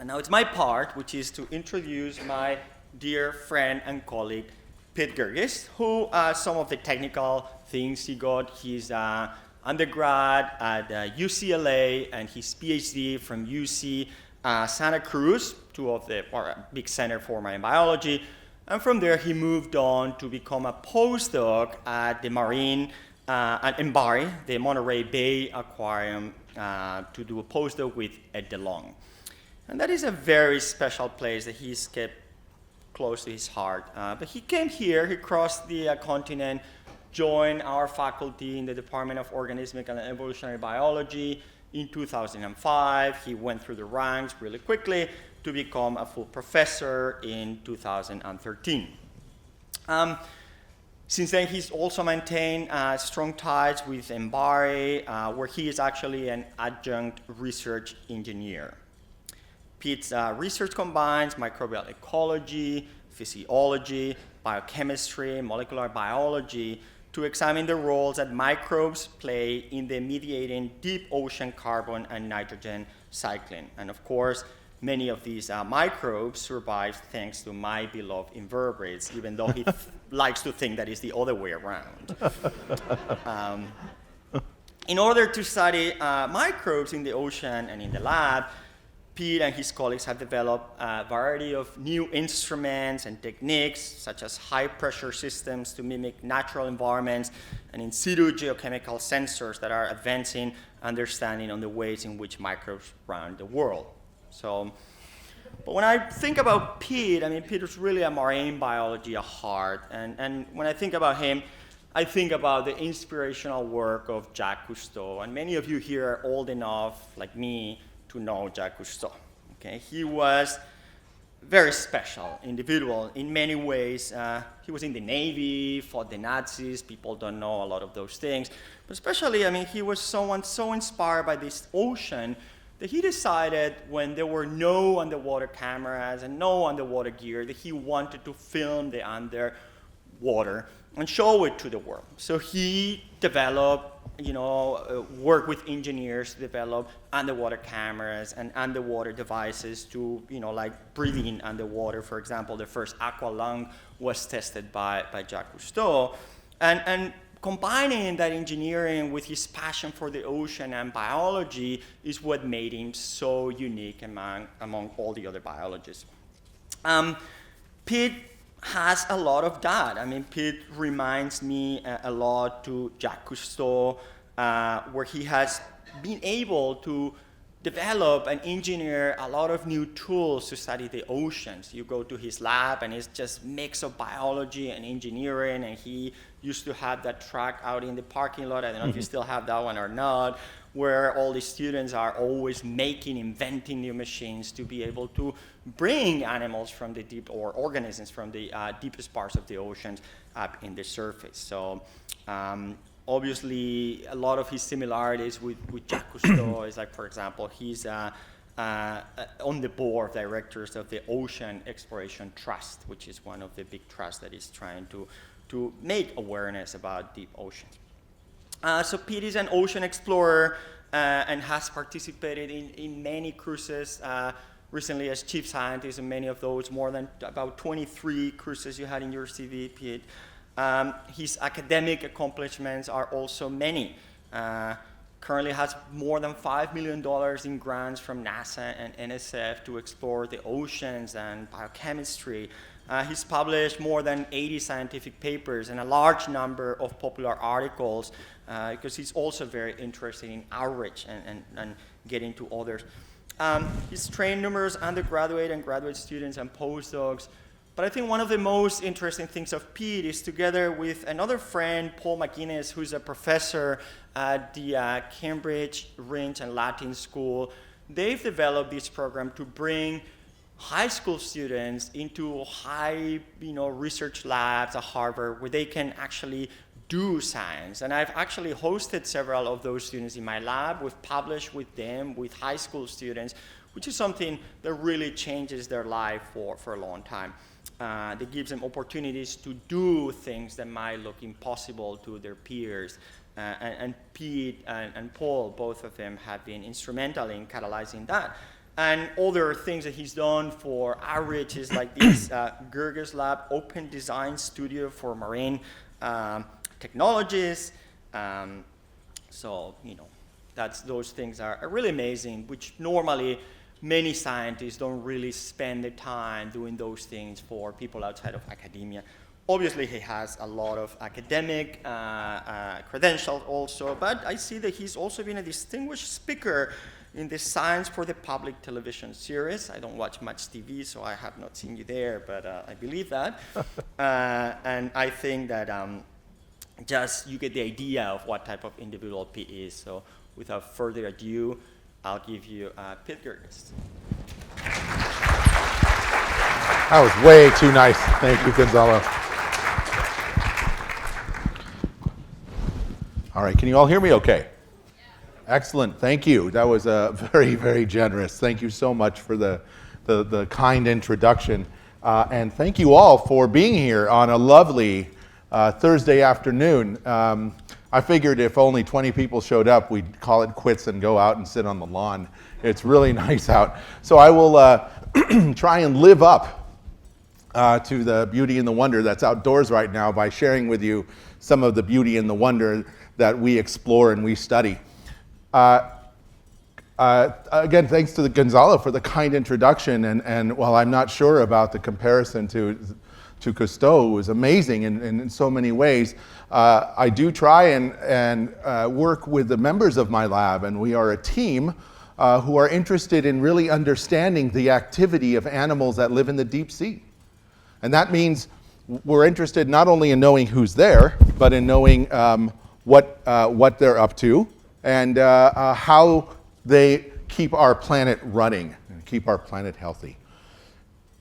And now it's my part, which is to introduce my dear friend and colleague, Pete Girguis, who some of the technical things he got his undergrad at UCLA and his PhD from UC Santa Cruz, two of the big center for marine biology. And from there, he moved on to become a postdoc at the marine at Mbari, the Monterey Bay Aquarium, to do a postdoc with Ed DeLong. And that is a very special place that he's kept close to his heart. But he came here, he crossed the continent, joined our faculty in the Department of Organismic and Evolutionary Biology in 2005. He went through the ranks really quickly to become a full professor in 2013. Since then, he's also maintained strong ties with Mbari, where he is actually an adjunct research engineer. Pete's research combines microbial ecology, physiology, biochemistry, molecular biology to examine the roles that microbes play in the mediating deep ocean carbon and nitrogen cycling. And of course, many of these microbes survive thanks to my beloved invertebrates, even though he likes to think that it's the other way around. In order to study microbes in the ocean and in the lab, Pete and his colleagues have developed a variety of new instruments and techniques, such as high-pressure systems to mimic natural environments and in situ geochemical sensors that are advancing understanding on the ways in which microbes run the world. So, but when I think about Pete, I mean, Pete is really a marine biology at heart. And when I think about him, I think about the inspirational work of Jacques Cousteau. And many of you here are old enough, like me, to know Jacques Cousteau. Okay? He was a very special individual in many ways. He was in the Navy, fought the Nazis. People don't know a lot of those things. But especially, I mean, he was someone so inspired by this ocean that he decided when there were no underwater cameras and no underwater gear that he wanted to film the underwater and show it to the world. So he developed, worked with engineers to develop underwater cameras and underwater devices to, like breathing underwater. For example, the first aqua lung was tested by Jacques Cousteau. And combining that engineering with his passion for the ocean and biology is what made him so unique among all the other biologists. Pete has a lot of that. I mean, Pete reminds me a lot to Jacques Cousteau, where he has been able to develop and engineer a lot of new tools to study the oceans. You go to his lab and it's just a mix of biology and engineering, and he used to have that track out in the parking lot. I don't know if you still have that one or not, where all the students are always inventing new machines to be able to bring animals from the deep, or organisms from the deepest parts of the oceans up in the surface. So obviously, a lot of his similarities with Jacques Cousteau is like, for example, he's on the board of directors of the Ocean Exploration Trust, which is one of the big trusts that is trying to make awareness about deep oceans. So Pete is an ocean explorer and has participated in many cruises, recently as chief scientist in many of those, more than about 23 cruises you had in your CV, Pete. His academic accomplishments are also many. Currently has more than $5 million in grants from NASA and NSF to explore the oceans and biochemistry. He's published more than 80 scientific papers and a large number of popular articles because he's also very interested in outreach and getting to others. He's trained numerous undergraduate and graduate students and postdocs. But I think one of the most interesting things of Pete is, together with another friend, Paul McGuinness, who's a professor at the Cambridge, Rindge, and Latin School, they've developed this program to bring high school students into high research labs at Harvard where they can actually do science. And I've actually hosted several of those students in my lab. We've published with them, with high school students, which is something that really changes their life for a long time. That gives them opportunities to do things that might look impossible to their peers. And Pete and Paul, both of them, have been instrumental in catalyzing that. And other things that he's done for outreach is like this Girguis Lab Open Design Studio for Marine Technologies. So, those things are really amazing, which normally many scientists don't really spend the time doing those things for people outside of academia. Obviously, he has a lot of academic credentials also, but I see that he's also been a distinguished speaker in the Science for the Public television series. I don't watch much TV, so I have not seen you there, but I believe that. And I think that just you get the idea of what type of individual Pete is. So without further ado, I'll give you Pete Girguis. That was way too nice. Thank you, Gonzalo. All right, can you all hear me okay? Excellent, thank you. That was very, very generous. Thank you so much for the kind introduction. And thank you all for being here on a lovely Thursday afternoon. I figured if only 20 people showed up, we'd call it quits and go out and sit on the lawn. It's really nice out. So I will try and live up to the beauty and the wonder that's outdoors right now by sharing with you some of the beauty and the wonder that we explore and we study. Again, thanks to Gonzalo for the kind introduction, and while I'm not sure about the comparison to Cousteau, who was amazing in so many ways, I do try and work with the members of my lab, and we are a team who are interested in really understanding the activity of animals that live in the deep sea. And that means we're interested not only in knowing who's there, but in knowing what they're up to, and how they keep our planet running and keep our planet healthy.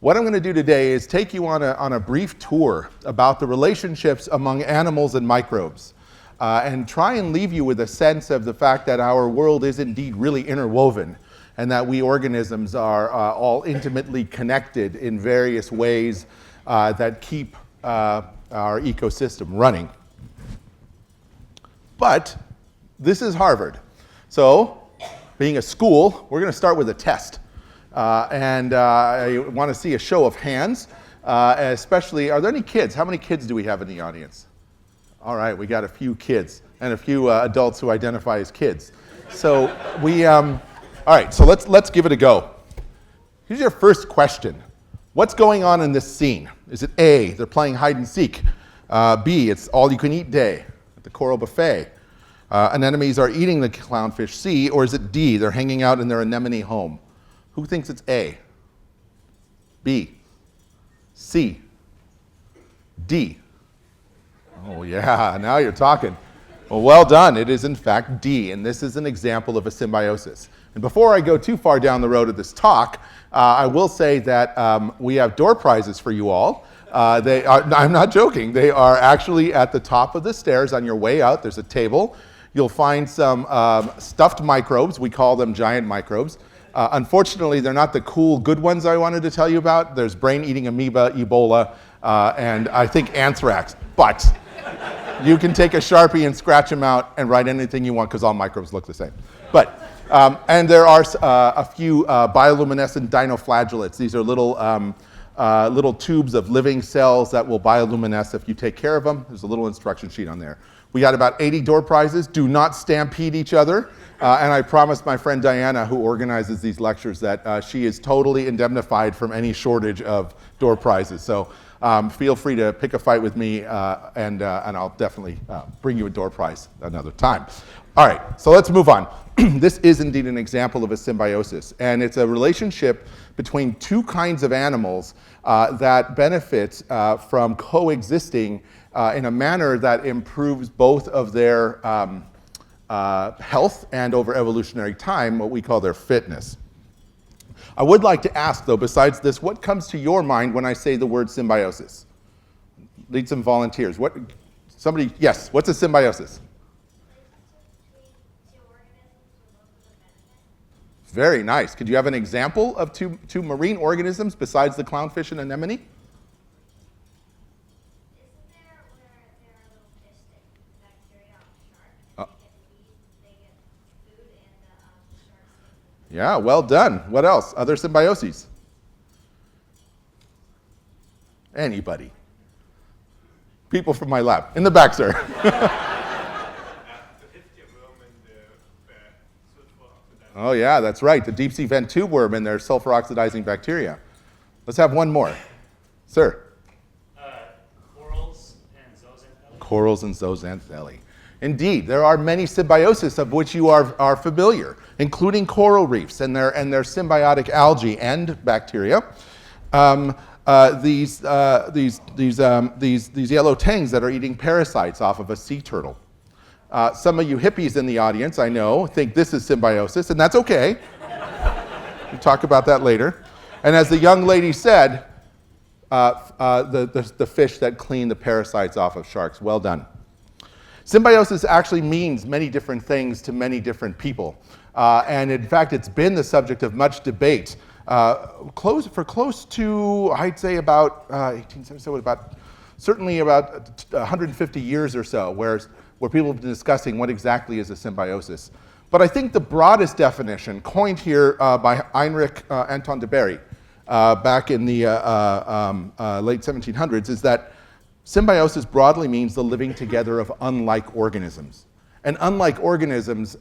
What I'm going to do today is take you on a brief tour about the relationships among animals and microbes, and try and leave you with a sense of the fact that our world is indeed really interwoven, and that we organisms are all intimately connected in various ways that keep our ecosystem running. But this is Harvard. So, being a school, we're going to start with a test. And I want to see a show of hands, especially, are there any kids? How many kids do we have in the audience? All right, we got a few kids and a few adults who identify as kids. So all right, so let's give it a go. Here's your first question. What's going on in this scene? Is it A, they're playing hide and seek? B, it's all you can eat day at the Coral Buffet. Anemones are eating the clownfish. C, or is it D, they're hanging out in their anemone home? Who thinks it's A? B? C? D? Oh yeah, now you're talking. Well done, it is in fact D, and this is an example of a symbiosis. And before I go too far down the road of this talk, I will say that we have door prizes for you all. I'm not joking, they are actually at the top of the stairs on your way out. There's a table. You'll find some stuffed microbes. We call them giant microbes. Unfortunately, they're not the cool, good ones I wanted to tell you about. There's brain-eating amoeba, Ebola, and I think anthrax. But you can take a Sharpie and scratch them out and write anything you want because all microbes look the same. But, and there are a few bioluminescent dinoflagellates. These are little tubes of living cells that will bioluminesce if you take care of them. There's a little instruction sheet on there. We got about 80 door prizes. Do not stampede each other. And I promised my friend Diana, who organizes these lectures, that she is totally indemnified from any shortage of door prizes. So feel free to pick a fight with me, and I'll definitely bring you a door prize another time. All right, so let's move on. This is indeed an example of a symbiosis, and it's a relationship between two kinds of animals that benefit from coexisting in a manner that improves both of their health and over evolutionary time, what we call their fitness. I would like to ask, though, besides this, what comes to your mind when I say the word symbiosis? Lead some volunteers. Yes, what's a symbiosis? Very nice. Could you have an example of two marine organisms besides the clownfish and anemone? Isn't there where there are little fish that bacteria on a shark? They get food and the sharks Yeah, well done. What else? Other symbioses? Anybody? People from my lab. In the back, sir. Oh yeah, that's right. The deep sea vent tube worm and their sulfur oxidizing bacteria. Let's have one more. Sir? Corals and zooxanthellae. Corals and zooxanthellae. Indeed, there are many symbiosis of which you are familiar, including coral reefs and their symbiotic algae and bacteria. These yellow tangs that are eating parasites off of a sea turtle. Some of you hippies in the audience, I know, think this is symbiosis, and that's okay. We'll talk about that later. And as the young lady said, the fish that clean the parasites off of sharks. Well done. Symbiosis actually means many different things to many different people. And in fact, it's been the subject of much debate. For close to, I'd say about 1870, so certainly about 150 years or so, where people have been discussing what exactly is a symbiosis. But I think the broadest definition, coined here by Heinrich Anton de Berry back in the late 1700s, is that symbiosis broadly means the living together of unlike organisms. And unlike organisms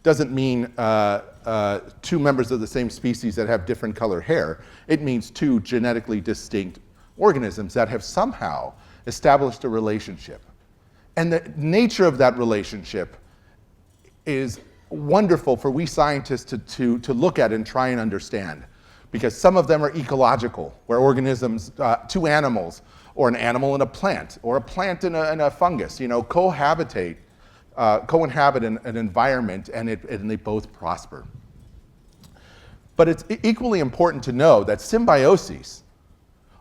doesn't mean two members of the same species that have different color hair. It means two genetically distinct organisms that have somehow established a relationship. And the nature of that relationship is wonderful for we scientists to look at and try and understand. Because some of them are ecological, where organisms, two animals, or an animal and a plant, or a plant and a fungus, cohabit an environment, and they both prosper. But it's equally important to know that symbioses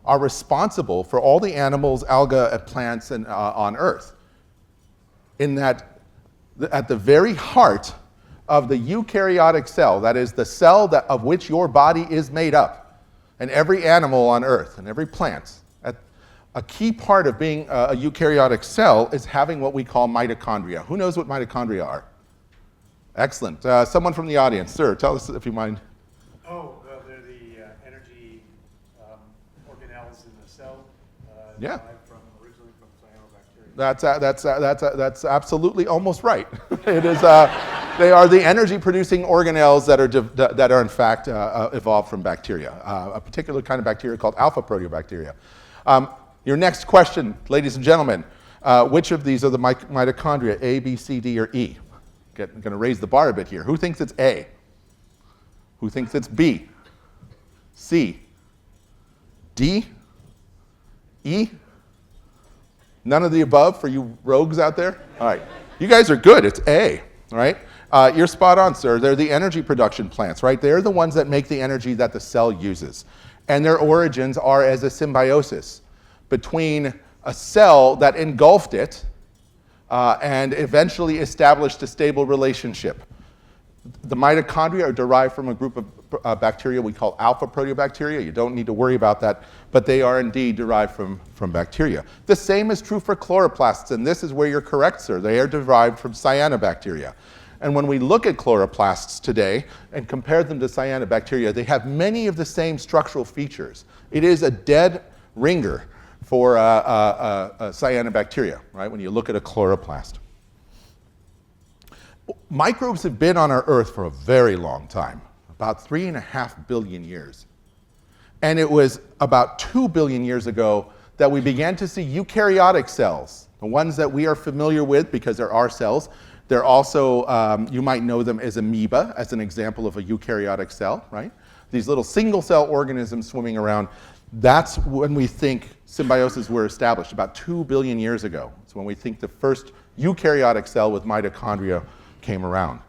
are responsible for all the animals, alga, plants, and on Earth. In that, at the very heart of the eukaryotic cell, that is the cell of which your body is made up, and every animal on Earth and every plant, a key part of being a eukaryotic cell is having what we call mitochondria. Who knows what mitochondria are? Excellent. Someone from the audience. Sir, tell us if you mind. Oh, well, they're the energy organelles in the cell. Yeah. Originally from cyanobacteria. That's absolutely almost right. It is. They are the energy-producing organelles that are in fact evolved from bacteria, a particular kind of bacteria called alpha proteobacteria. Your next question, ladies and gentlemen, which of these are the mitochondria, A, B, C, D, or E? I'm going to raise the bar a bit here. Who thinks it's A? Who thinks it's B? C? D? E? None of the above for you rogues out there? All right. You guys are good. It's A, all right? You're spot on, sir. They're the energy production plants, right? They're the ones that make the energy that the cell uses. And their origins are as a symbiosis between a cell that engulfed it and eventually established a stable relationship. The mitochondria are derived from a group of bacteria we call alpha proteobacteria. You don't need to worry about that, but they are indeed derived from bacteria. The same is true for chloroplasts, and this is where you're correct, sir. They are derived from cyanobacteria. And when we look at chloroplasts today and compare them to cyanobacteria, they have many of the same structural features. It is a dead ringer for cyanobacteria, right, when you look at a chloroplast. Microbes have been on our Earth for a very long time, about 3.5 billion years. And it was about 2 billion years ago that we began to see eukaryotic cells, the ones that we are familiar with because they're our cells. They're also, you might know them as amoeba, as an example of a eukaryotic cell, right? These little single-cell organisms swimming around. That's when we think symbioses were established, about 2 billion years ago. It's when we think the first eukaryotic cell with mitochondria came around.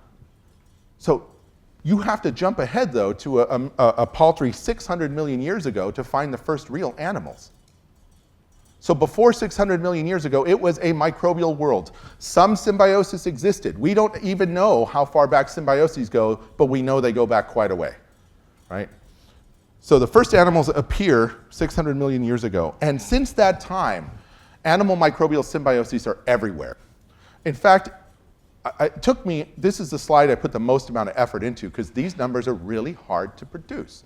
So you have to jump ahead, though, to a paltry 600 million years ago to find the first real animals. So before 600 million years ago, it was a microbial world. Some symbiosis existed. We don't even know how far back symbioses go, but we know they go back quite a way, right? So the first animals appear 600 million years ago. And since that time, animal-microbial symbioses are everywhere. In fact, it took me, this is the slide I put the most amount of effort into because these numbers are really hard to produce.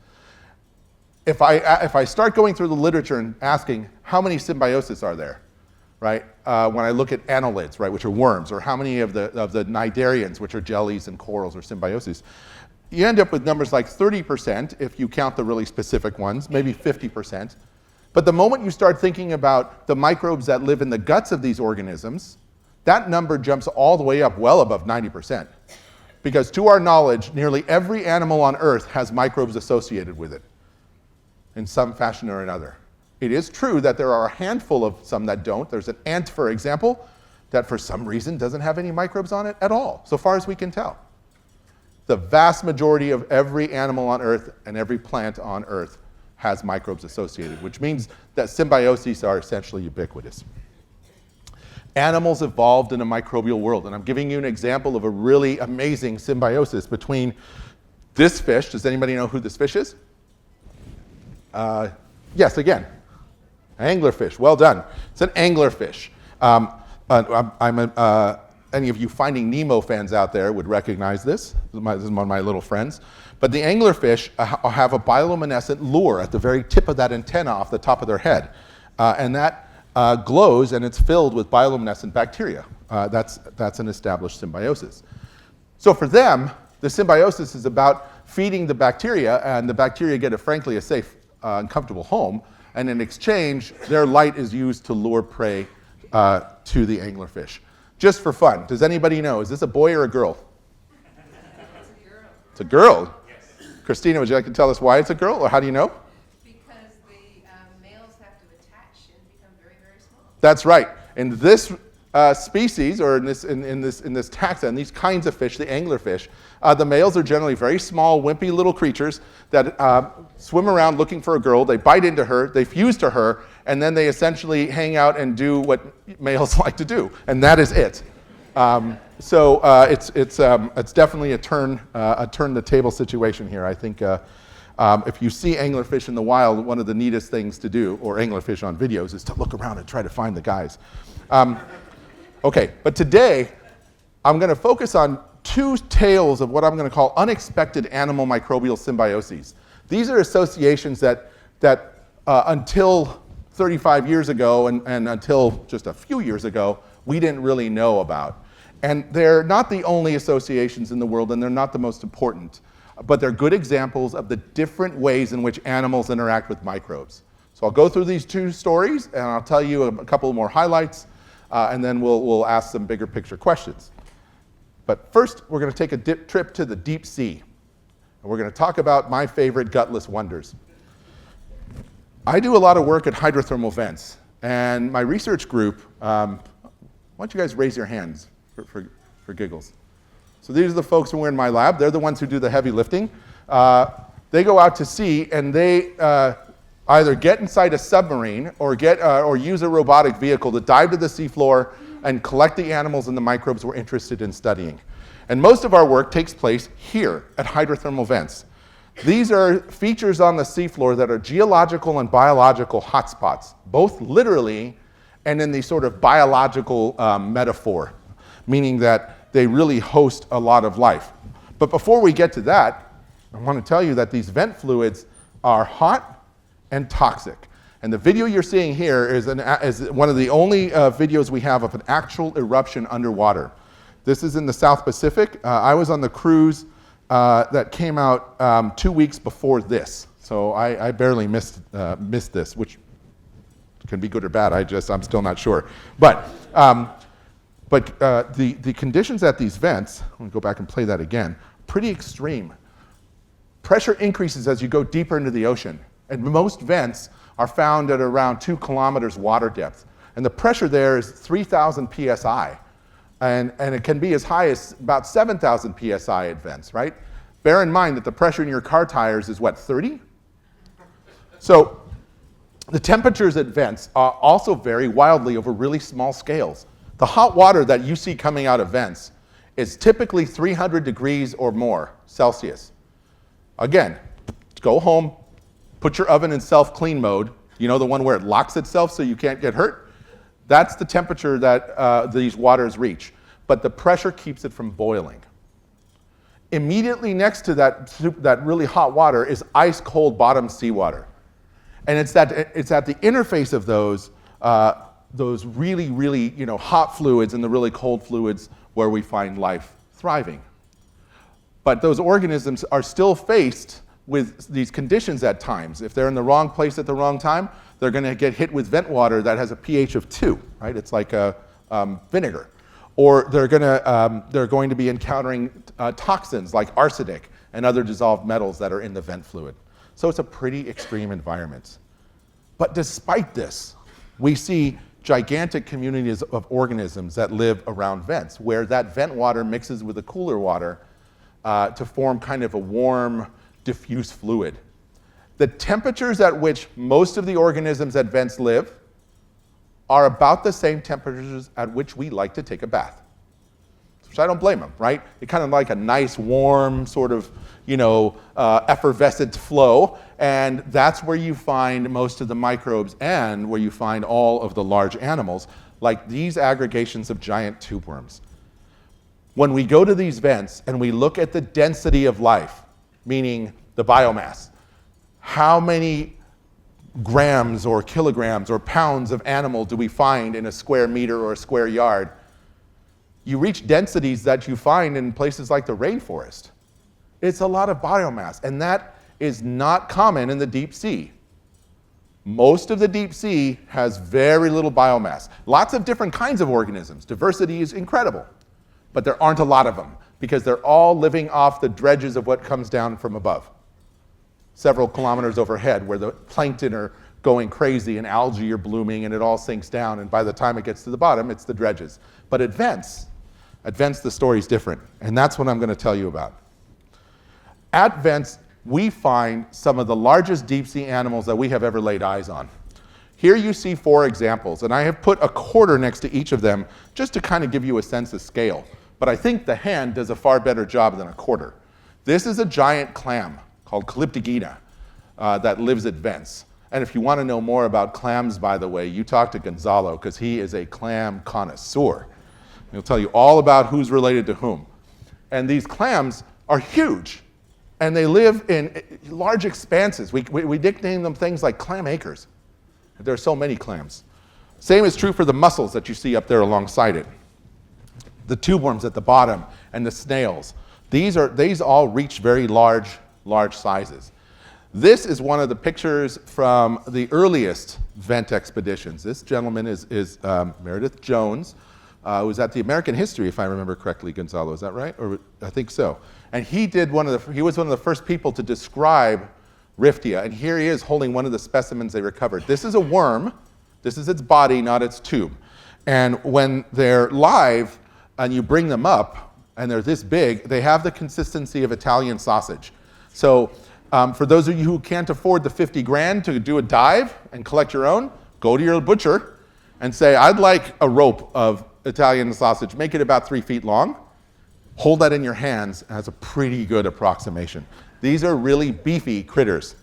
If I start going through the literature and asking how many symbiosis are there, right? When I look at annelids, right, which are worms, or how many of the cnidarians, which are jellies and corals, or symbioses, you end up with numbers like 30% if you count the really specific ones, maybe 50%. But the moment you start thinking about the microbes that live in the guts of these organisms, that number jumps all the way up well above 90%. Because to our knowledge, nearly every animal on Earth has microbes associated with it in some fashion or another. It is true that there are a handful of some that don't. There's an ant, for example, that for some reason doesn't have any microbes on it at all, so far as we can tell. The vast majority of every animal on Earth and every plant on Earth has microbes associated, which means that symbioses are essentially ubiquitous. Animals evolved in a microbial world, and I'm giving you an example of a really amazing symbiosis between this fish. Does anybody know who this fish is? Yes, again, anglerfish. Well done. It's an anglerfish. Any of you Finding Nemo fans out there would recognize this. This is one of my little friends. But the anglerfish have a bioluminescent lure at the very tip of that antenna off the top of their head. And that glows, and it's filled with bioluminescent bacteria. That's an established symbiosis. So for them, the symbiosis is about feeding the bacteria, and the bacteria get, frankly, a safe and comfortable home. And in exchange, their light is used to lure prey to the anglerfish. Just for fun, does anybody know, is this a boy or a girl? It's a girl. It's a girl? Yes. Christina, would you like to tell us why it's a girl, or how do you know? Because the males have to attach and become very, very small. That's right. In this species, or in this taxa, in these kinds of fish, the anglerfish, the males are generally very small, wimpy little creatures that swim around looking for a girl. They bite into her, they fuse to her, and then they essentially hang out and do what males like to do, and that is it. So it's definitely a turn the table situation here. I think if you see anglerfish in the wild, one of the neatest things to do, or anglerfish on videos, is to look around and try to find the guys. Okay, but today I'm going to focus on two tales of what I'm going to call unexpected animal-microbial symbioses. These are associations that until 35 years ago and until just a few years ago, we didn't really know about. And they're not the only associations in the world, and they're not the most important, but they're good examples of the different ways in which animals interact with microbes. So I'll go through these two stories, and I'll tell you a couple more highlights, and then we'll ask some bigger picture questions. But first, we're going to take a trip to the deep sea, and we're going to talk about my favorite gutless wonders. I do a lot of work at hydrothermal vents, and my research group, why don't you guys raise your hands for giggles? So these are the folks who are in my lab. They're the ones who do the heavy lifting. They go out to sea, and they either get inside a submarine or use a robotic vehicle to dive to the seafloor and collect the animals and the microbes we're interested in studying. And most of our work takes place here at hydrothermal vents. These are features on the seafloor that are geological and biological hotspots, both literally and in the sort of biological metaphor, meaning that they really host a lot of life. But before we get to that, I want to tell you that these vent fluids are hot and toxic. And the video you're seeing here is one of the only videos we have of an actual eruption underwater. This is in the South Pacific. I was on the cruise that came out 2 weeks before this. So I barely missed this, which can be good or bad. I'm still not sure. But the conditions at these vents, I'm going to go back and play that again, pretty extreme. Pressure increases as you go deeper into the ocean. And most vents are found at around 2 kilometers water depth. And the pressure there is 3,000 psi. And it can be as high as about 7,000 psi at vents, right? Bear in mind that the pressure in your car tires is what, 30? So the temperatures at vents also vary wildly over really small scales. The hot water that you see coming out of vents is typically 300 degrees or more Celsius. Again, go home, put your oven in self-clean mode, you know, the one where it locks itself so you can't get hurt? That's the temperature that these waters reach. but the pressure keeps it from boiling. Immediately next to that really hot water is ice cold bottom seawater. And it's at the interface of those really, really hot fluids and the really cold fluids where we find life thriving. But those organisms are still faced with these conditions at times. If they're in the wrong place at the wrong time, they're going to get hit with vent water that has a pH of 2, right? It's like a vinegar. Or they're going to be encountering toxins like arsenic and other dissolved metals that are in the vent fluid. So it's a pretty extreme environment. But despite this, we see gigantic communities of organisms that live around vents, where that vent water mixes with the cooler water to form kind of a warm, diffuse fluid. The temperatures at which most of the organisms at vents live are about the same temperatures at which we like to take a bath. Which I don't blame them, right? They kind of like a nice, warm, sort of, effervescent flow, and that's where you find most of the microbes and where you find all of the large animals, like these aggregations of giant tube worms. When we go to these vents and we look at the density of life, meaning the biomass, how many grams or kilograms or pounds of animal do we find in a square meter or a square yard? You reach densities that you find in places like the rainforest. It's a lot of biomass, and that is not common in the deep sea. Most of the deep sea has very little biomass. Lots of different kinds of organisms. Diversity is incredible, but there aren't a lot of them because they're all living off the dredges of what comes down from above, several kilometers overhead, where the plankton are going crazy and algae are blooming and it all sinks down, and by the time it gets to the bottom, it's the dredges. But at vents, the story's different, and that's what I'm going to tell you about. At vents, we find some of the largest deep sea animals that we have ever laid eyes on. Here you see 4 examples, and I have put a quarter next to each of them just to kind of give you a sense of scale. But I think the hand does a far better job than a quarter. This is a giant clam called Calyptogena that lives at vents. And if you want to know more about clams, by the way, you talk to Gonzalo, because he is a clam connoisseur. He'll tell you all about who's related to whom. And these clams are huge, and they live in large expanses. We nickname them things like clam acres. There are so many clams. Same is true for the mussels that you see up there alongside it. The tube worms at the bottom and the snails. These all reach very large sizes. This is one of the pictures from the earliest vent expeditions. This gentleman is Meredith Jones, who was at the American History, if I remember correctly, Gonzalo, is that right? Or I think so. And he was one of the first people to describe Riftia, and here he is holding one of the specimens they recovered. This is a worm. This is its body, not its tube. And when they're live and you bring them up and they're this big, they have the consistency of Italian sausage. So for those of you who can't afford the 50 grand to do a dive and collect your own, go to your butcher and say, I'd like a rope of Italian sausage, make it about 3 feet long, hold that in your hands, and that's a pretty good approximation. These are really beefy critters.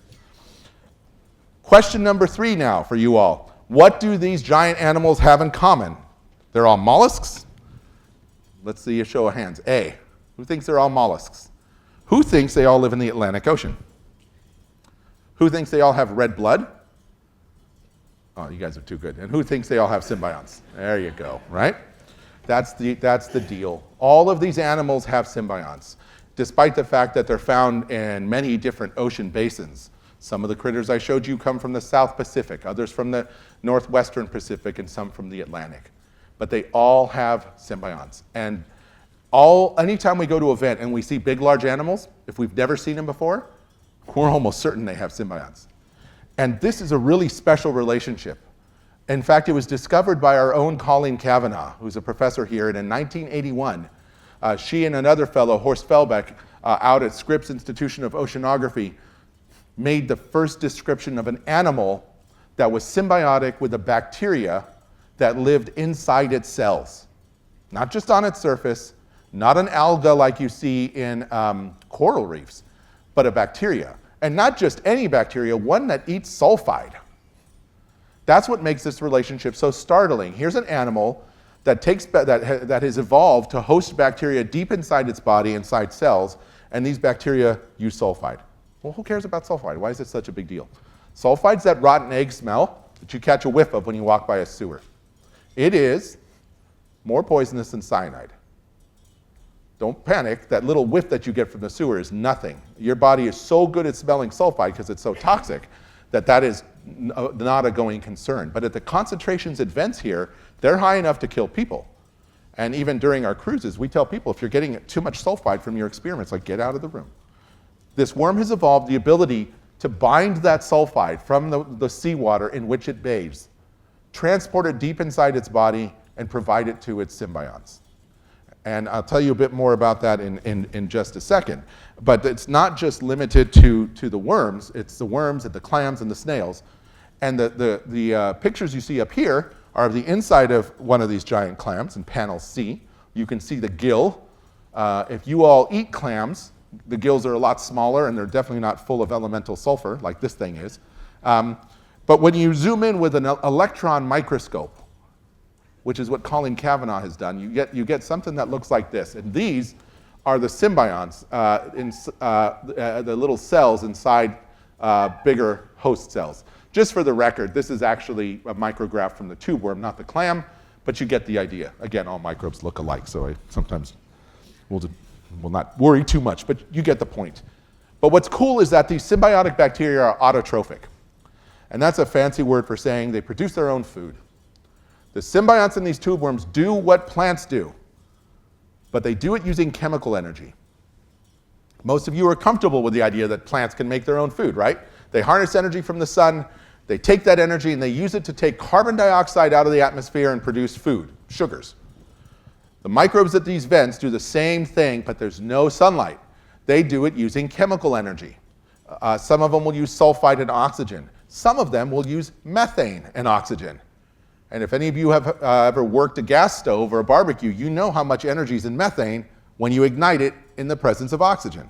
Question number 3 now for you all. What do these giant animals have in common? They're all mollusks? Let's see a show of hands. A, who thinks they're all mollusks? Who thinks they all live in the Atlantic Ocean? Who thinks they all have red blood? Oh, you guys are too good. And who thinks they all have symbionts? There you go, right? That's the deal. All of these animals have symbionts, despite the fact that they're found in many different ocean basins. Some of the critters I showed you come from the South Pacific, others from the Northwestern Pacific, and some from the Atlantic. But they all have symbionts. And anytime we go to an event and we see big, large animals, if we've never seen them before, we're almost certain they have symbionts. And this is a really special relationship. In fact, it was discovered by our own Colleen Cavanaugh, who's a professor here, and in 1981, she and another fellow, Horst Felbeck, out at Scripps Institution of Oceanography, made the first description of an animal that was symbiotic with a bacteria that lived inside its cells. Not just on its surface, not an alga like you see in coral reefs, but a bacteria. And not just any bacteria, one that eats sulfide. That's what makes this relationship so startling. Here's an animal that has evolved to host bacteria deep inside its body, inside cells, and these bacteria use sulfide. Well, who cares about sulfide? Why is it such a big deal? Sulfide's that rotten egg smell that you catch a whiff of when you walk by a sewer. It is more poisonous than cyanide. Don't panic, that little whiff that you get from the sewer is nothing. Your body is so good at smelling sulfide because it's so toxic that is not a going concern. But at the concentrations at vents here, they're high enough to kill people. And even during our cruises, we tell people if you're getting too much sulfide from your experiments, like get out of the room. This worm has evolved the ability to bind that sulfide from the seawater in which it bathes, transport it deep inside its body, and provide it to its symbionts. And I'll tell you a bit more about that in just a second. But it's not just limited to the worms, it's the worms and the clams and the snails. And the pictures you see up here are of the inside of one of these giant clams in panel C. You can see the gill. If you all eat clams, the gills are a lot smaller and they're definitely not full of elemental sulfur like this thing is. But when you zoom in with an electron microscope, which is what Colleen Cavanaugh has done, you get something that looks like this. And these are the symbionts, the little cells inside bigger host cells. Just for the record, this is actually a micrograph from the tube worm, not the clam, but you get the idea. Again, all microbes look alike, so I sometimes will not worry too much, but you get the point. But what's cool is that these symbiotic bacteria are autotrophic. And that's a fancy word for saying they produce their own food. The symbionts in these tube worms do what plants do, but they do it using chemical energy. Most of you are comfortable with the idea that plants can make their own food, right? They harness energy from the sun, they take that energy and they use it to take carbon dioxide out of the atmosphere and produce food, sugars. The microbes at these vents do the same thing, but there's no sunlight. They do it using chemical energy. Some of them will use sulfide and oxygen. Some of them will use methane and oxygen. And if any of you have ever worked a gas stove or a barbecue, you know how much energy is in methane when you ignite it in the presence of oxygen.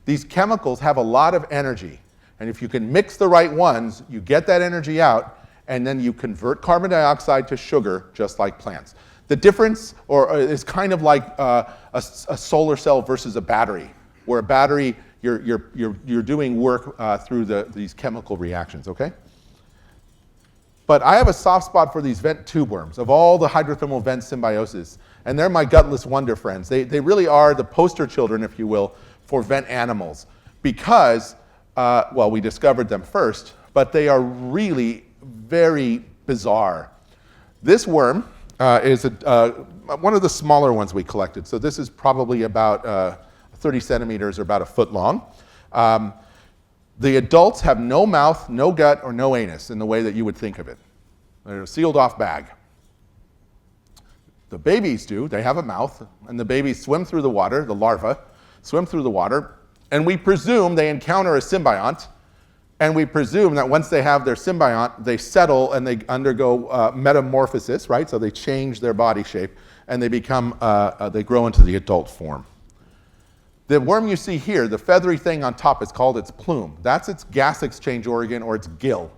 These chemicals have a lot of energy. And if you can mix the right ones, you get that energy out, and then you convert carbon dioxide to sugar, just like plants. The difference is kind of like a solar cell versus a battery, where a battery, you're doing work through these chemical reactions, okay? But I have a soft spot for these vent tube worms, of all the hydrothermal vent Symbioses. And they're my gutless wonder friends. They really are the poster children, if you will, for vent animals. Because, well, we discovered them first, but they are really very bizarre. This worm is one of the smaller ones we collected. So this is probably about 30 centimeters or about a foot long. The adults have no mouth, no gut, or no anus in the way that you would think of it. They're a sealed off bag. The babies do. They have a mouth, and the babies swim through the water, the larvae swim through the water, and we presume they encounter a symbiont, and we presume that once they have their symbiont, they settle and they undergo metamorphosis, right? So they change their body shape, and they become, they grow into the adult form. The worm you see here, the feathery thing on top, is called its plume. That's its gas exchange organ, or its gill.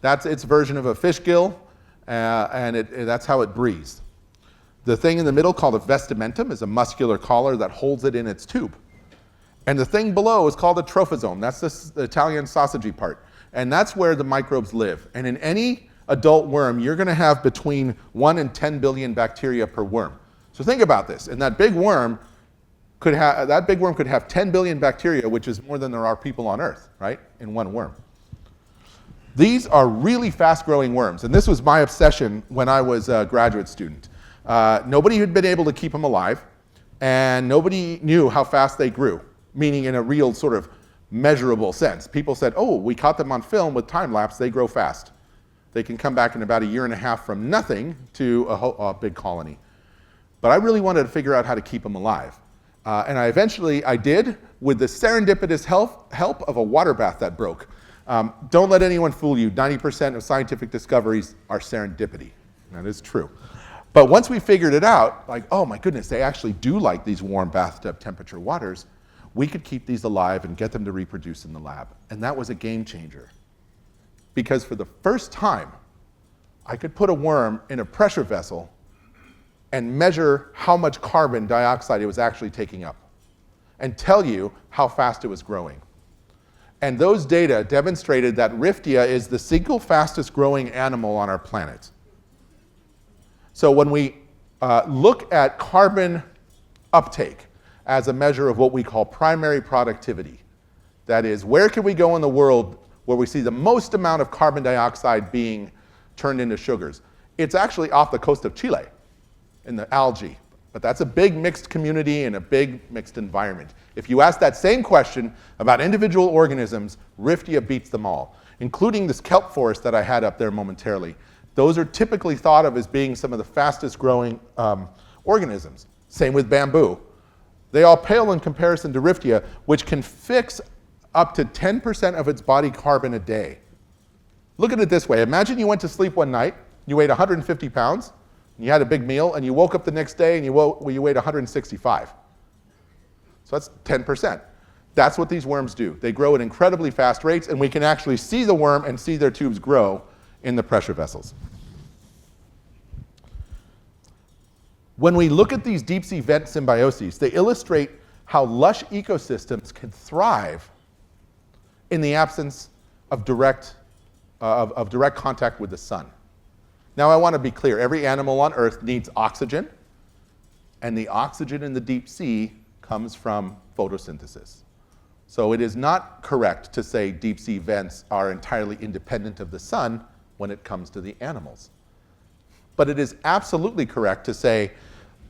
That's its version of a fish gill, and that's how it breathes. The thing in the middle, called a vestimentum, is a muscular collar that holds it in its tube. And the thing below is called a trophosome. That's the Italian sausagey part. And that's where the microbes live. And in any adult worm, you're going to have between 1 and 10 billion bacteria per worm. So think about this. And that big worm could have 10 billion bacteria, which is more than there are people on Earth, right, in one worm. These are really fast-growing worms, and this was my obsession when I was a graduate student. Nobody had been able to keep them alive, and nobody knew how fast they grew, meaning in a real sort of measurable sense. People said, oh, we caught them on film with time-lapse, they grow fast. They can come back in about 1.5 years from nothing to a big colony. But I really wanted to figure out how to keep them alive. And I did with the serendipitous help of a water bath that broke. Don't let anyone fool you. 90% of scientific discoveries are serendipity. That is true. But once we figured it out, like, oh my goodness, they actually do like these warm bathtub temperature waters, we could keep these alive and get them to reproduce in the lab. And that was a game changer. Because for the first time, I could put a worm in a pressure vessel and measure how much carbon dioxide it was actually taking up and tell you how fast it was growing. And those data demonstrated that Riftia is the single fastest growing animal on our planet. So when we look at carbon uptake as a measure of what we call primary productivity, that is, where can we go in the world where we see the most amount of carbon dioxide being turned into sugars? It's actually off the coast of Chile in the algae. But that's a big mixed community and a big mixed environment. If you ask that same question about individual organisms, Riftia beats them all, including this kelp forest that I had up there momentarily. Those are typically thought of as being some of the fastest growing organisms. Same with bamboo. They all pale in comparison to Riftia, which can fix up to 10% of its body carbon a day. Look at it this way. Imagine you went to sleep one night, you weighed 150 pounds, you had a big meal, and you woke up the next day and you weighed 165. So that's 10%. That's what these worms do. They grow at incredibly fast rates, and we can actually see the worm and see their tubes grow in the pressure vessels. When we look at these deep sea vent symbioses, they illustrate how lush ecosystems can thrive in the absence of direct contact with the sun. Now I want to be clear, every animal on Earth needs oxygen, and the oxygen in the deep sea comes from photosynthesis. So it is not correct to say deep sea vents are entirely independent of the sun when it comes to the animals. But it is absolutely correct to say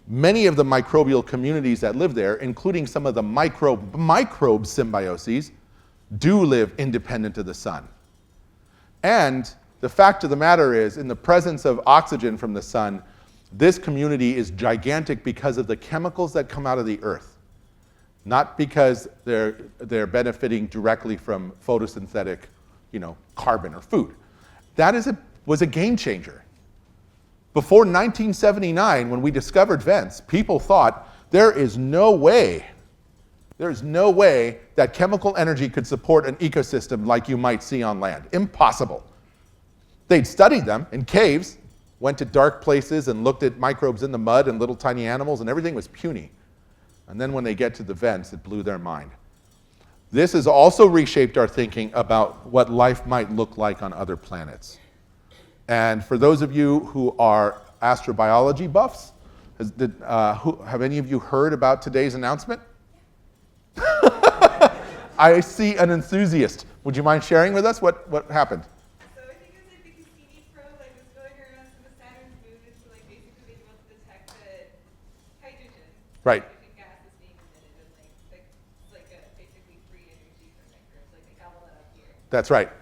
many of the microbial communities that live there, including some of the microbe symbioses, do live independent of the sun. And the fact of the matter is, in the presence of oxygen from the sun, this community is gigantic because of the chemicals that come out of the earth, not because they're benefiting directly from photosynthetic, carbon or food. That was a game changer. Before 1979, when we discovered vents, people thought there is no way that chemical energy could support an ecosystem like you might see on land. Impossible. They'd studied them in caves, went to dark places and looked at microbes in the mud and little tiny animals, and everything was puny. And then when they get to the vents, it blew their mind. This has also reshaped our thinking about what life might look like on other planets. And for those of you who are astrobiology buffs, have any of you heard about today's announcement? I see an enthusiast. Would you mind sharing with us what happened? So I think it was like the Cassini probe was going around some of Saturn's moons to basically be able to detect that hydrogen. Right. Hydrogen gas is being emitted and basically free energy for microbes. They gobble that up here. That's right.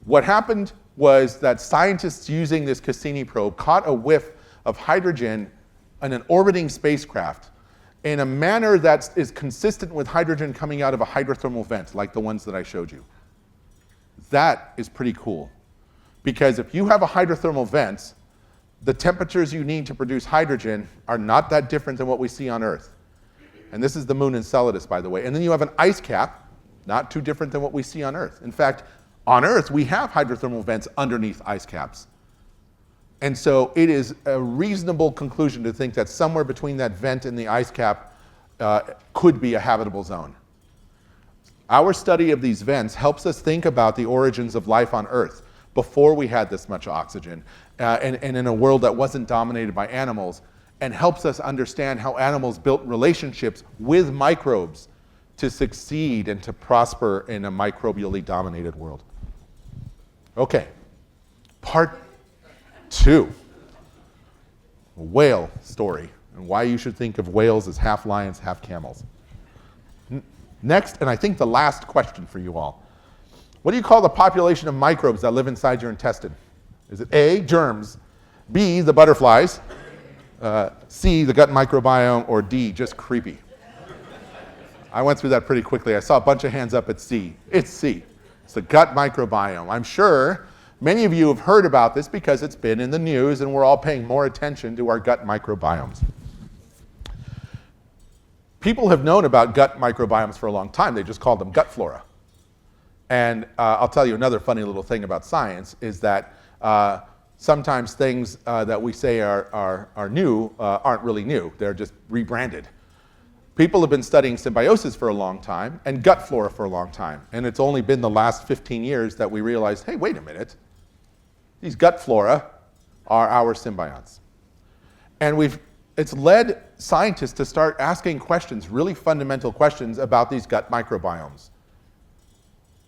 What happened was that scientists using this Cassini probe caught a whiff of hydrogen in an orbiting spacecraft in a manner that is consistent with hydrogen coming out of a hydrothermal vent, like the ones that I showed you. That is pretty cool. Because if you have a hydrothermal vent, the temperatures you need to produce hydrogen are not that different than what we see on Earth. And this is the moon Enceladus, by the way. And then you have an ice cap, not too different than what we see on Earth. In fact, on Earth, we have hydrothermal vents underneath ice caps. And so it is a reasonable conclusion to think that somewhere between that vent and the ice cap could be a habitable zone. Our study of these vents helps us think about the origins of life on Earth before we had this much oxygen and in a world that wasn't dominated by animals, and helps us understand how animals built relationships with microbes to succeed and to prosper in a microbially dominated world. Okay, part 2, a whale story, and why you should think of whales as half lions, half camels. Next, and I think the last question for you all. What do you call the population of microbes that live inside your intestine? Is it A, germs, B, the butterflies, C, the gut microbiome, or D, just creepy? I went through that pretty quickly. I saw a bunch of hands up at C. It's C. It's the gut microbiome. I'm sure many of you have heard about this because it's been in the news and we're all paying more attention to our gut microbiomes. People have known about gut microbiomes for a long time. They just called them gut flora. And I'll tell you another funny little thing about science is that sometimes things that we say are new aren't really new. They're just rebranded. People have been studying symbiosis for a long time and gut flora for a long time. And it's only been the last 15 years that we realized, hey, wait a minute. These gut flora are our symbionts. And it's led scientists to start asking questions, really fundamental questions about these gut microbiomes.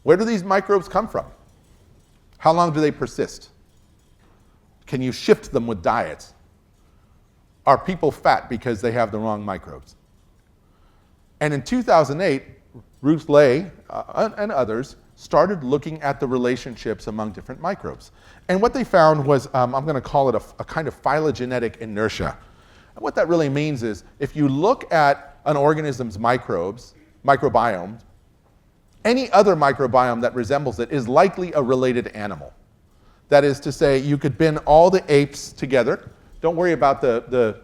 Where do these microbes come from? How long do they persist? Can you shift them with diet? Are people fat because they have the wrong microbes? And in 2008, Ruth Ley and others started looking at the relationships among different microbes. And what they found was, I'm going to call it a kind of phylogenetic inertia. And what that really means is, if you look at an organism's microbiome, any other microbiome that resembles it is likely a related animal. That is to say, you could bin all the apes together. Don't worry about the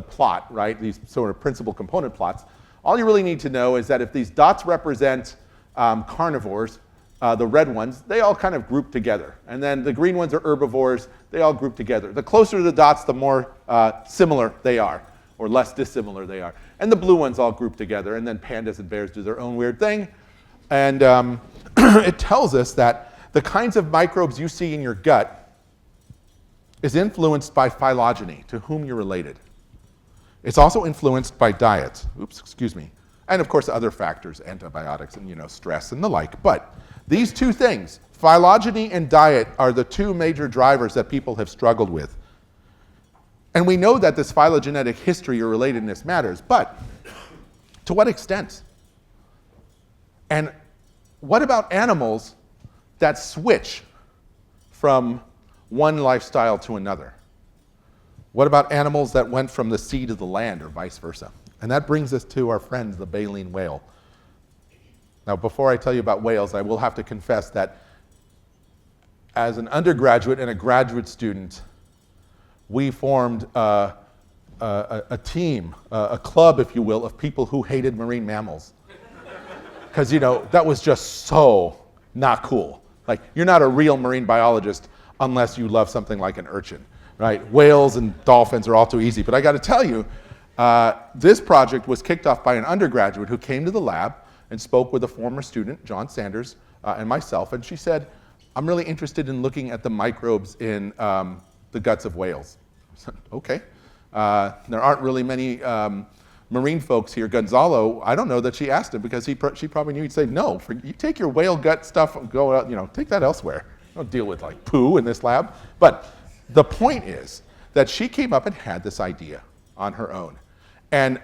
plot, right? These sort of principal component plots. All you really need to know is that if these dots represent carnivores, the red ones, they all kind of group together. And then the green ones are herbivores, they all group together. The closer to the dots, the more similar they are, or less dissimilar they are. And the blue ones all group together, and then pandas and bears do their own weird thing. And it tells us that the kinds of microbes you see in your gut is influenced by phylogeny, to whom you're related. It's also influenced by diet, and of course other factors, antibiotics and stress and the like. But these two things, phylogeny and diet, are the two major drivers that people have struggled with. And we know that this phylogenetic history or relatedness matters, but to what extent? And what about animals that switch from one lifestyle to another? What about animals that went from the sea to the land, or vice versa? And that brings us to our friend, the baleen whale. Now, before I tell you about whales, I will have to confess that as an undergraduate and a graduate student, we formed a team, a club, if you will, of people who hated marine mammals. Because, that was just so not cool. Like, you're not a real marine biologist unless you love something like an urchin. Right? Whales and dolphins are all too easy. But I got to tell you, this project was kicked off by an undergraduate who came to the lab and spoke with a former student, John Sanders, and myself. And she said, I'm really interested in looking at the microbes in the guts of whales. I said, okay. There aren't really many marine folks here. Gonzalo, I don't know that she asked him, because she probably knew he'd say, no, you take your whale gut stuff and go out, take that elsewhere. Don't deal with like poo in this lab. But the point is that she came up and had this idea on her own. And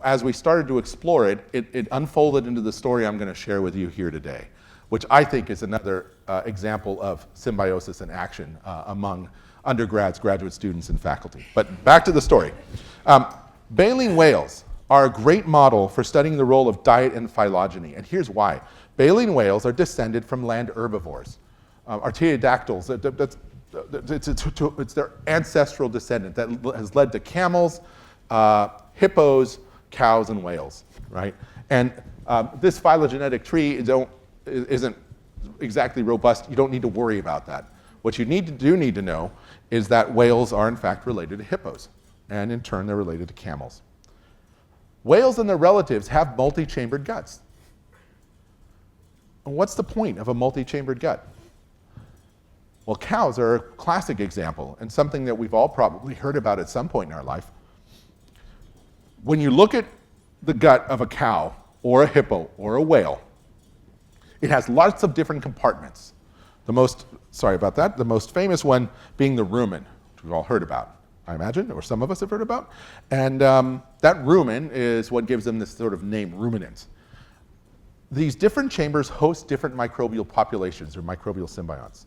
as we started to explore it, it unfolded into the story I'm going to share with you here today, which I think is another example of symbiosis in action among undergrads, graduate students, and faculty. But back to the story. Baleen whales are a great model for studying the role of diet and phylogeny, and here's why. Baleen whales are descended from land herbivores. Artiodactyls, it's their ancestral descendant that has led to camels, hippos, cows, and whales, right? And this phylogenetic tree isn't exactly robust. You don't need to worry about that. What you need to know is that whales are in fact related to hippos, and in turn they're related to camels. Whales and their relatives have multi-chambered guts. And what's the point of a multi-chambered gut? Well, cows are a classic example, and something that we've all probably heard about at some point in our life. When you look at the gut of a cow, or a hippo, or a whale, it has lots of different compartments. The most famous one being the rumen, which we've all heard about, I imagine, or some of us have heard about. And that rumen is what gives them this sort of name, ruminant. These different chambers host different microbial populations, or microbial symbionts.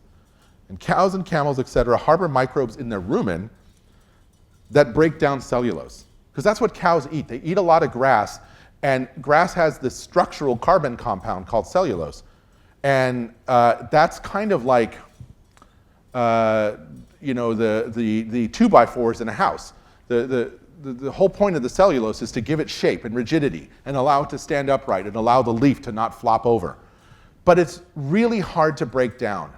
And cows and camels, et cetera, harbor microbes in their rumen that break down cellulose. Because that's what cows eat. They eat a lot of grass, and grass has this structural carbon compound called cellulose. And that's kind of like, the 2x4s in a house. The whole point of the cellulose is to give it shape and rigidity and allow it to stand upright and allow the leaf to not flop over. But it's really hard to break down.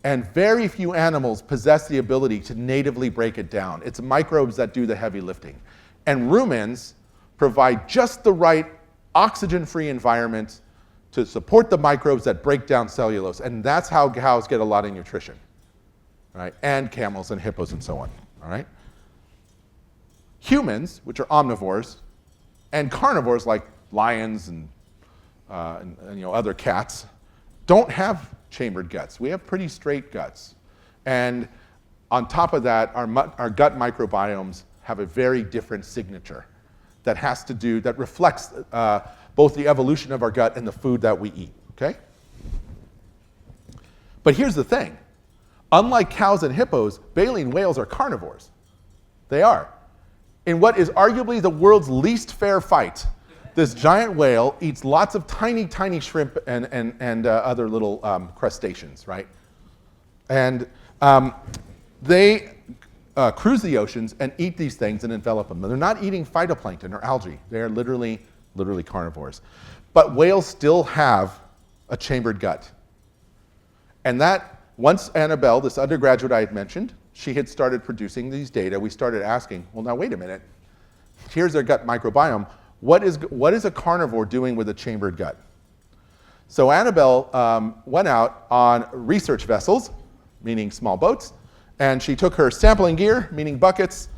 And very few animals possess the ability to natively break it down. It's microbes that do the heavy lifting. And rumens provide just the right oxygen-free environment to support the microbes that break down cellulose. And that's how cows get a lot of nutrition, right? And camels and hippos and so on, all right? Humans, which are omnivores, and carnivores like lions and other cats, don't have chambered guts. We have pretty straight guts. And on top of that, our gut microbiomes have a very different signature that reflects both the evolution of our gut and the food that we eat, okay? But here's the thing. Unlike cows and hippos, baleen whales are carnivores. They are. In what is arguably the world's least fair fight, this giant whale eats lots of tiny, tiny shrimp and other little crustaceans, right? And they cruise the oceans and eat these things and envelop them. They're not eating phytoplankton or algae. They're literally carnivores. But whales still have a chambered gut. And that, once Annabelle, this undergraduate I had mentioned, she had started producing these data, we started asking, well, now wait a minute. Here's their gut microbiome. What is a carnivore doing with a chambered gut? So Annabelle went out on research vessels, meaning small boats, and she took her sampling gear, meaning buckets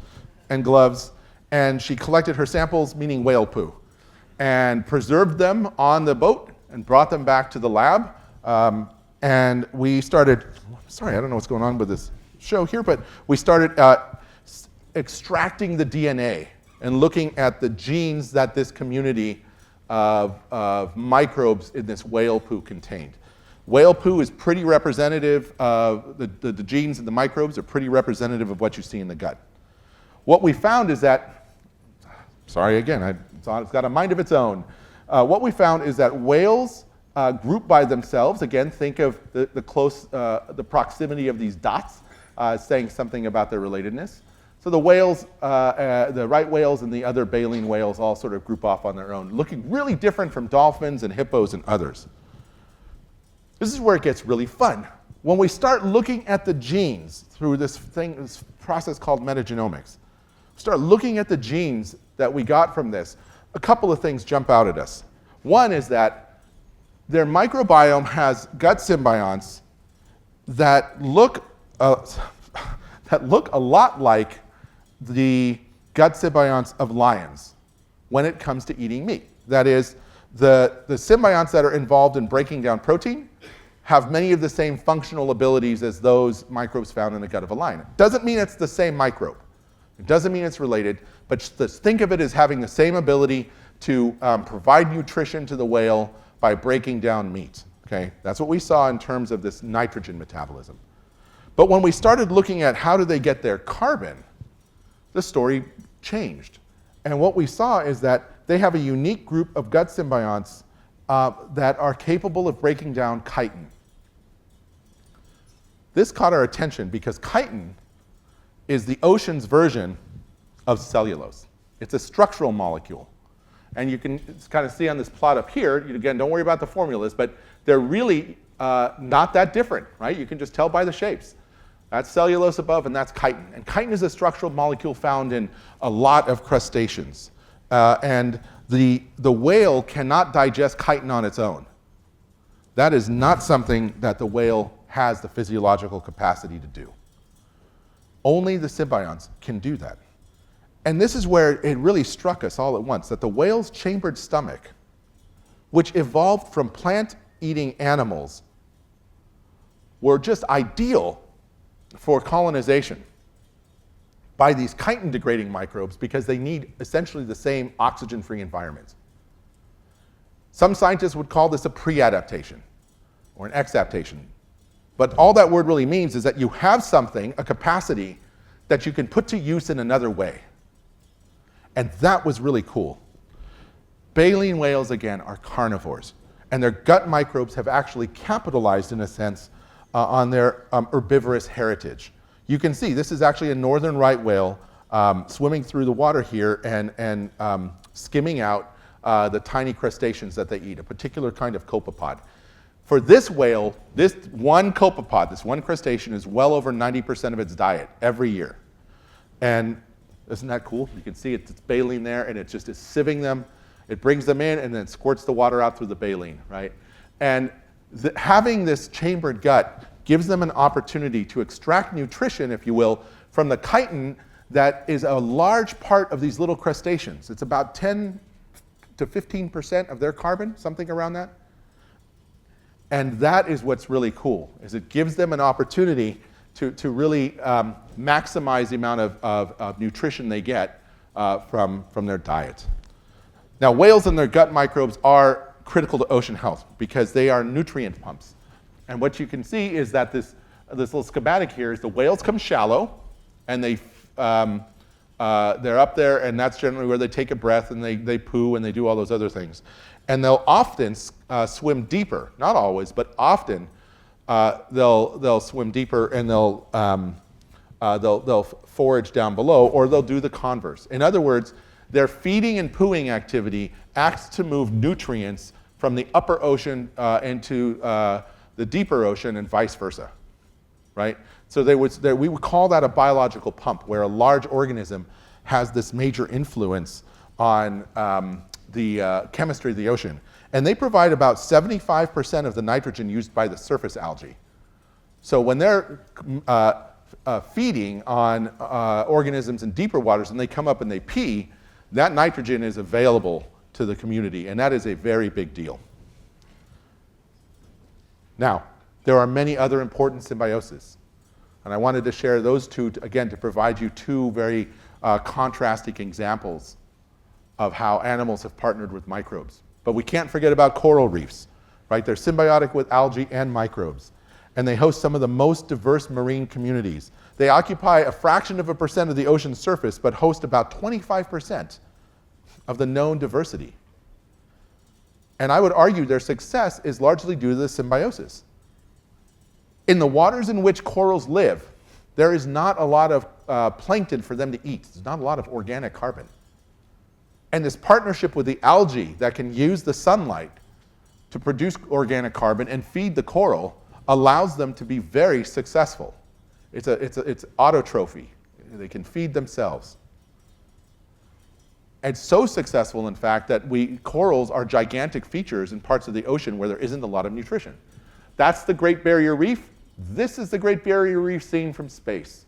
and gloves, and she collected her samples, meaning whale poo, and preserved them on the boat and brought them back to the lab. And we started, sorry, I don't know what's going on with this show here, but we started extracting the DNA and looking at the genes that this community of microbes in this whale poo contained. Whale poo is pretty representative of the genes and the microbes are pretty representative of what you see in the gut. What we found is that, sorry again, it's got a mind of its own. What we found is that whales group by themselves, again, think of the proximity of these dots saying something about their relatedness. So the whales, the right whales and the other baleen whales all sort of group off on their own, looking really different from dolphins and hippos and others. This is where it gets really fun. When we start looking at the genes through this process called metagenomics, start looking at the genes that we got from this, a couple of things jump out at us. One is that their microbiome has gut symbionts that look a lot like the gut symbionts of lions when it comes to eating meat. That is, the symbionts that are involved in breaking down protein have many of the same functional abilities as those microbes found in the gut of a lion. Doesn't mean it's the same microbe. It doesn't mean it's related, but just think of it as having the same ability to provide nutrition to the whale by breaking down meat. Okay? That's what we saw in terms of this nitrogen metabolism. But when we started looking at how do they get their carbon, the story changed. And what we saw is that they have a unique group of gut symbionts that are capable of breaking down chitin. This caught our attention because chitin is the ocean's version of cellulose. It's a structural molecule. And you can kind of see on this plot up here, again, don't worry about the formulas, but they're really not that different, right? You can just tell by the shapes. That's cellulose above, and that's chitin. And chitin is a structural molecule found in a lot of crustaceans. And the whale cannot digest chitin on its own. That is not something that the whale has the physiological capacity to do. Only the symbionts can do that. And this is where it really struck us all at once, that the whale's chambered stomach, which evolved from plant-eating animals, were just ideal for colonization by these chitin-degrading microbes because they need essentially the same oxygen-free environment. Some scientists would call this a pre-adaptation or an exaptation. But all that word really means is that you have something, a capacity, that you can put to use in another way. And that was really cool. Baleen whales, again, are carnivores. And their gut microbes have actually capitalized, in a sense, on their herbivorous heritage. You can see this is actually a northern right whale swimming through the water here and skimming out the tiny crustaceans that they eat, a particular kind of copepod. For this whale, this one copepod, this one crustacean, is well over 90% of its diet every year. And isn't that cool? You can see it's baleen there, and it just is sieving them. It brings them in, and then squirts the water out through the baleen, right? And having this chambered gut gives them an opportunity to extract nutrition, if you will, from the chitin that is a large part of these little crustaceans. It's about 10 to 15% of their carbon, something around that. And that is what's really cool, is it gives them an opportunity to really maximize the amount of nutrition they get from their diet. Now, whales and their gut microbes are critical to ocean health because they are nutrient pumps. And what you can see is that this little schematic here is the whales come shallow, and they're up there, and that's generally where they take a breath, and they poo, and they do all those other things. And they'll often swim deeper, not always, but often they'll swim deeper, and they'll forage down below, or they'll do the converse. In other words, their feeding and pooing activity acts to move nutrients from the upper ocean into the deeper ocean, and vice versa, right? So we would call that a biological pump, where a large organism has this major influence on the chemistry of the ocean. And they provide about 75% of the nitrogen used by the surface algae. So when they're feeding on organisms in deeper waters and they come up and they pee, that nitrogen is available to the community, and that is a very big deal. Now, there are many other important symbioses, and I wanted to share those two, again, to provide you two very contrasting examples of how animals have partnered with microbes. But we can't forget about coral reefs, right? They're symbiotic with algae and microbes, and they host some of the most diverse marine communities. They occupy a fraction of a percent of the ocean's surface, but host about 25% of the known diversity. And I would argue their success is largely due to the symbiosis. In the waters in which corals live, there is not a lot of plankton for them to eat. There's not a lot of organic carbon. And this partnership with the algae that can use the sunlight to produce organic carbon and feed the coral allows them to be very successful. It's autotrophy. They can feed themselves. And so successful, in fact, that corals are gigantic features in parts of the ocean where there isn't a lot of nutrition. That's the Great Barrier Reef. This is the Great Barrier Reef seen from space.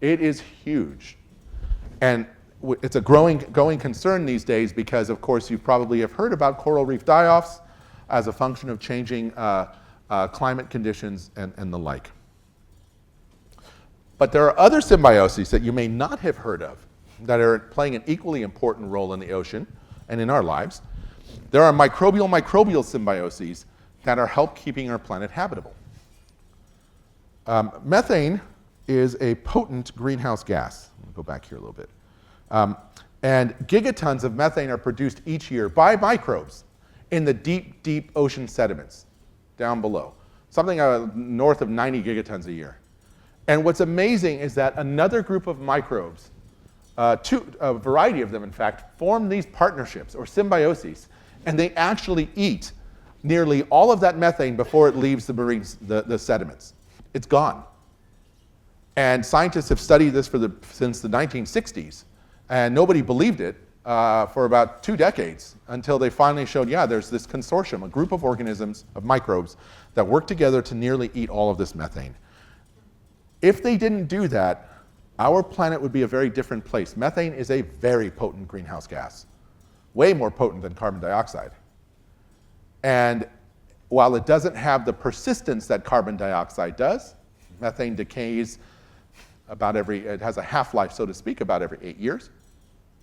It is huge. And it's a growing concern these days because, of course, you probably have heard about coral reef die-offs as a function of changing climate conditions and the like. But there are other symbioses that you may not have heard of that are playing an equally important role in the ocean and in our lives. There are microbial-microbial symbioses that are help keeping our planet habitable. Methane is a potent greenhouse gas. Let me go back here a little bit. And gigatons of methane are produced each year by microbes in the deep, deep ocean sediments down below. Something north of 90 gigatons a year. And what's amazing is that another group of microbes, a variety of them in fact, form these partnerships or symbioses, and they actually eat nearly all of that methane before it leaves the sediments. It's gone. And scientists have studied this since the 1960s, and nobody believed it for about 2 decades until they finally showed, yeah, there's this consortium, a group of organisms, of microbes, that work together to nearly eat all of this methane. If they didn't do that, our planet would be a very different place. Methane is a very potent greenhouse gas, way more potent than carbon dioxide. And while it doesn't have the persistence that carbon dioxide does, methane decays it has a half-life, so to speak, about every 8 years.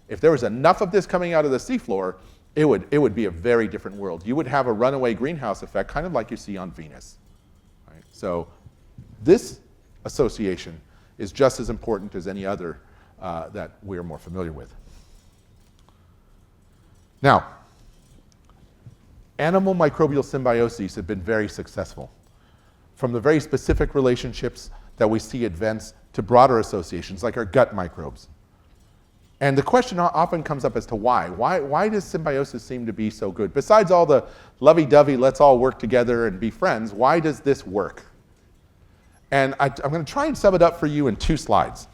If there was enough of this coming out of the seafloor, it would be a very different world. You would have a runaway greenhouse effect, kind of like you see on Venus. Right? So this association is just as important as any other that we're more familiar with. Now, animal-microbial symbioses have been very successful. From the very specific relationships that we see advance to broader associations like our gut microbes. And the question often comes up as to why. Why does symbiosis seem to be so good? Besides all the lovey-dovey, let's all work together and be friends, why does this work? And I'm going to try and sum it up for you in 2 slides.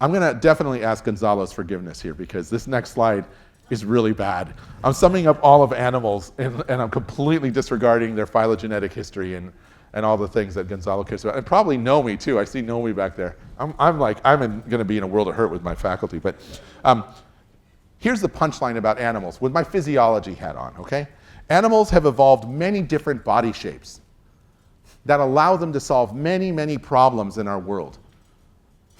I'm going to definitely ask Gonzalo's forgiveness here because this next slide is really bad. I'm summing up all of animals and I'm completely disregarding their phylogenetic history and all the things that Gonzalo cares about. And probably Nomi too. I see Nomi back there. I'm going to be in a world of hurt with my faculty. But here's the punchline about animals with my physiology hat on, okay? Animals have evolved many different body shapes that allow them to solve many, many problems in our world.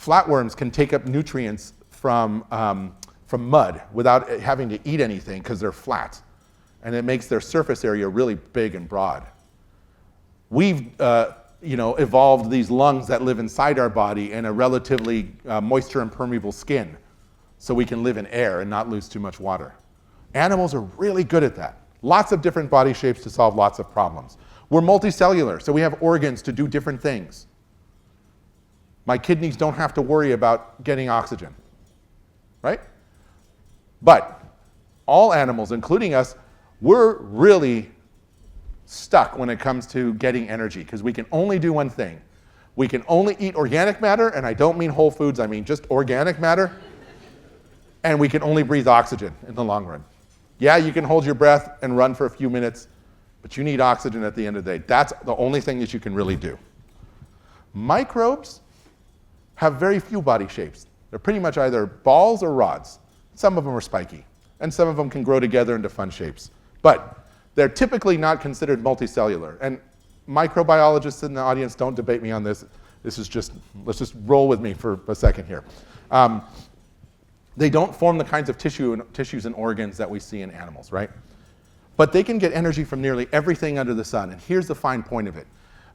Flatworms can take up nutrients from mud without having to eat anything because they're flat. And it makes their surface area really big and broad. We've evolved these lungs that live inside our body and a relatively moisture impermeable skin so we can live in air and not lose too much water. Animals are really good at that. Lots of different body shapes to solve lots of problems. We're multicellular, so we have organs to do different things. My kidneys don't have to worry about getting oxygen, right? But all animals, including us, we're really stuck when it comes to getting energy because we can only do one thing. We can only eat organic matter, and I don't mean whole foods, I mean just organic matter, and we can only breathe oxygen in the long run. Yeah, you can hold your breath and run for a few minutes, but you need oxygen at the end of the day. That's the only thing that you can really do. Microbes have very few body shapes. They're pretty much either balls or rods. Some of them are spiky, and some of them can grow together into fun shapes. But they're typically not considered multicellular. And microbiologists in the audience, don't debate me on this. This is just, let's just roll with me for a second here. They don't form the kinds of tissues and organs that we see in animals, right? But they can get energy from nearly everything under the sun. And here's the fine point of it.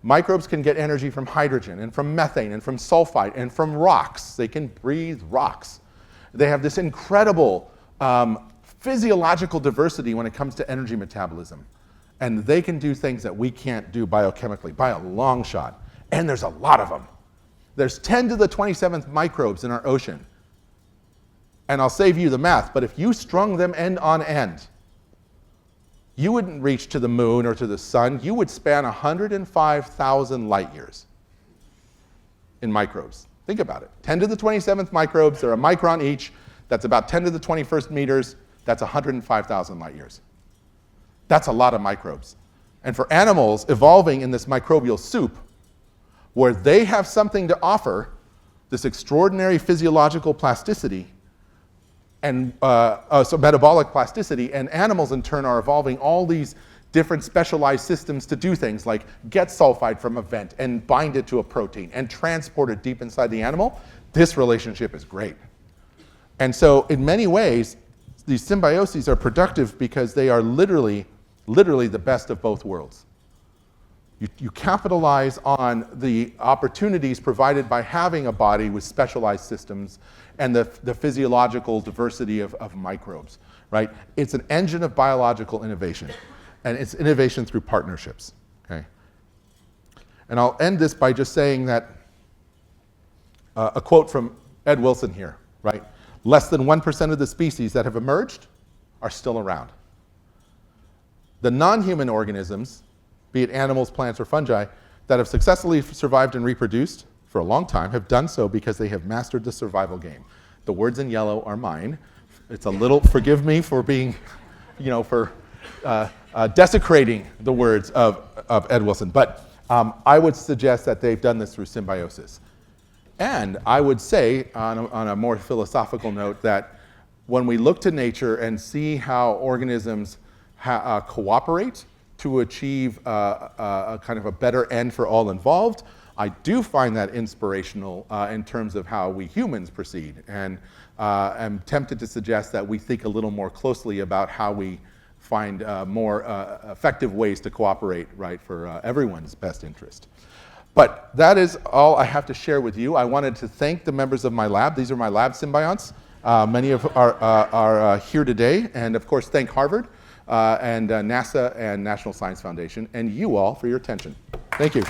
Microbes can get energy from hydrogen and from methane and from sulfite and from rocks. They can breathe rocks. They have this incredible physiological diversity when it comes to energy metabolism. And they can do things that we can't do biochemically by a long shot. And there's a lot of them. There's 10 to the 27th microbes in our ocean. And I'll save you the math, but if you strung them end on end, you wouldn't reach to the moon or to the sun. You would span 105,000 light years in microbes. Think about it. 10 to the 27th microbes, they're a micron each. That's about 10 to the 21st meters. That's 105,000 light years. That's a lot of microbes. And for animals evolving in this microbial soup, where they have something to offer, this extraordinary physiological plasticity, and so metabolic plasticity, and animals in turn are evolving all these different specialized systems to do things like get sulfide from a vent and bind it to a protein and transport it deep inside the animal. This relationship is great. And so in many ways, these symbioses are productive because they are literally the best of both worlds. You capitalize on the opportunities provided by having a body with specialized systems and the physiological diversity of microbes, right? It's an engine of biological innovation, and it's innovation through partnerships, okay? And I'll end this by just saying that a quote from Ed Wilson here, right? Less than 1% of the species that have emerged are still around. The non-human organisms, be it animals, plants, or fungi, that have successfully survived and reproduced for a long time have done so because they have mastered the survival game. The words in yellow are mine. It's a little, forgive me for being, for desecrating the words of Ed Wilson. But I would suggest that they've done this through symbiosis. And I would say, on a more philosophical note, that when we look to nature and see how organisms cooperate to achieve a kind of a better end for all involved, I do find that inspirational in terms of how we humans proceed. And I'm tempted to suggest that we think a little more closely about how we find more effective ways to cooperate, right, for everyone's best interest. But that is all I have to share with you. I wanted to thank the members of my lab. These are my lab symbionts. Many of are here today. And of course, thank Harvard and NASA and National Science Foundation, and you all for your attention. Thank you.